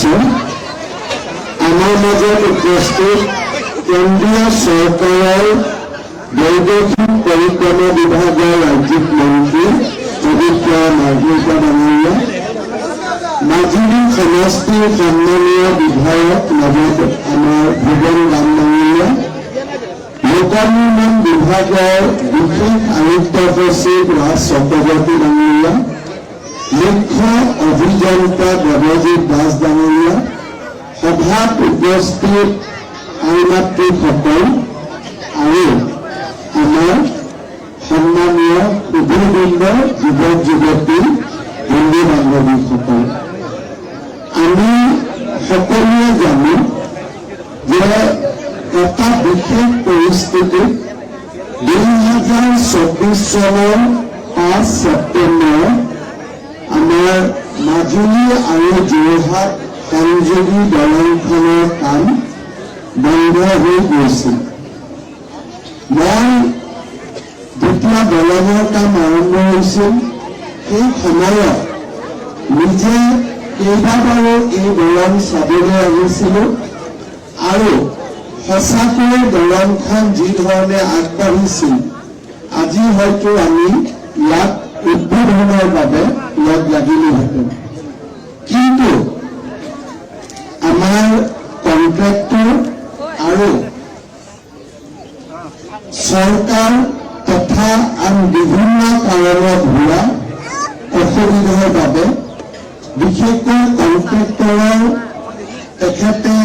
কৰিছোঁ। আমাৰ মাজত উপস্থিত কেন্দ্ৰীয় চৰকাৰৰ বৈদেশিক পৰিক্ৰমা বিভাগৰ ৰাজ্যিক মন্ত্ৰী পবিত্ৰ মাৰ্ঘেৰিটা ডাঙৰীয়া, মাজুলী সমষ্টিৰ সন্মানীয় বিধায়ক আমাৰ ভুৱন ৰাম ডাঙৰীয়া, লোক নিৰ্মাণ বিভাগৰ বিশেষ আয়ুক্ত সচিব ৰাজ চক্ৰৱৰ্তী ডাঙৰীয়া, মুখ্য অভিযন্তা দেৱজিৎ দাস ডাঙৰীয়া, সভাত উপস্থিত আইমাতৃসকল আৰু আমাৰ সন্মানীয় সুধীবৃন্দ যুৱক যুৱতী বন্ধু বান্ধৱীসকল, আমি সকলোৱে জানো যে এটা বিশেষ পৰিস্থিতিত 2024 চনৰ 5 ছেপ্টেম্বৰ আমাৰ মাজুলী আৰু যোৰহাট সংযোগী দলংখনৰ কাম বন্ধ হৈ গৈছিল। মই যেতিয়া দলঙৰ কাম আৰম্ভ হৈছিল সেই সময়ত নিজে কেইবাবাৰো এই দলং চাবলৈ আহিছিলোঁ আৰু সঁচাকৈ দলংখন যি ধৰণে আগবাঢ়িছিল আজি হয়তো আমি ইয়াক উদ্বোধনৰ বাবে লগ লাগিলোহেঁতেন, কিন্তু আমাৰ কন্ট্ৰেক্টৰ আৰু চৰকাৰ তথা আন বিভিন্ন কাৰণত হোৱা অসুবিধাৰ বাবে, বিশেষকৈ কন্ট্ৰেক্টৰৰ তেখেতে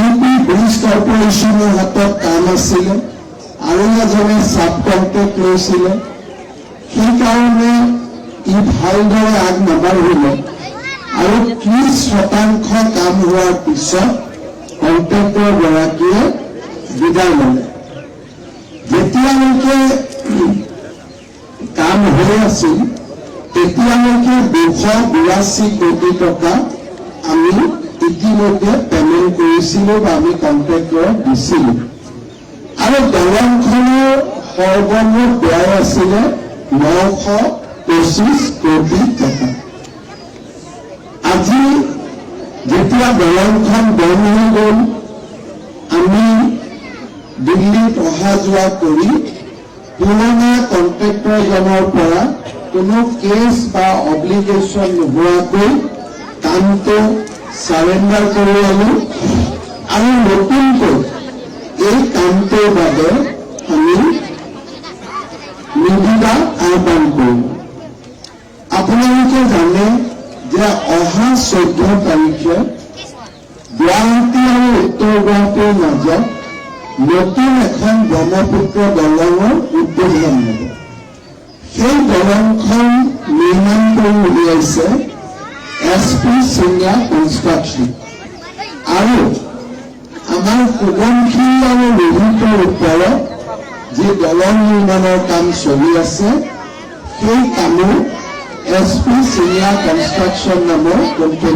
UP ব্ৰিজ কৰ্পোৰেশ্যনৰ হাতত কাম আছিলে আৰু এজনে চাব কন্ট্ৰেক্ট লৈছিলে। সেইকাৰণে ই ভালদৰে আগ নাবাঢ়িলে আৰু 30% কাম হোৱাৰ পিছত কন্ট্ৰেক্টৰ গৰাকীয়ে বিদায় ল'লে। যেতিয়ালৈকে কাম হৈ আছিল তেতিয়ালৈকে 282 কোটি টকা আমি ইতিমধ্যে পেমেণ্ট কৰিছিলোঁ বা আমি কন্ট্ৰেক্টৰক দিছিলোঁ আৰু দলংখনৰ সৰ্বমুঠ ব্যয় আছিলে 925 কোটি টকা। আজি যেতিয়া দলংখন বন্ধ হৈ গ'ল, আমি দিল্লীত অহা যোৱা কৰি পুৰণা কন্ট্ৰেক্টৰজনৰ পৰা কোনো কেছ বা অব্লিগেশ্যন নোহোৱাকৈ কামটো সাৰেণ্ডাৰ কৰি আনো আৰু নতুনকৈ এই কামটোৰ বাবে আমি নিবিদা আহ্বান কৰোঁ। আপোনালোকে জানে যে অহা 14 তাৰিখে গুৱাহাটী আৰু উত্তৰ গুৱাহাটীৰ মাজত নতুন এখন ব্ৰহ্মপুত্ৰ দলঙৰ উদ্বোধন হ'ব। সেই দলংখন নিৰ্মাণ কৰি উলিয়াইছে SP Singha কনষ্ট্ৰাকশ্যন আৰু আমাৰ সুগমশীল আৰু ৰোহিতৰ ওপৰত যি দলং নিৰ্মাণৰ কাম চলি আছে সেই কামো SP Singha কনষ্ট্ৰাকশ্যন নামৰ কোম্পানী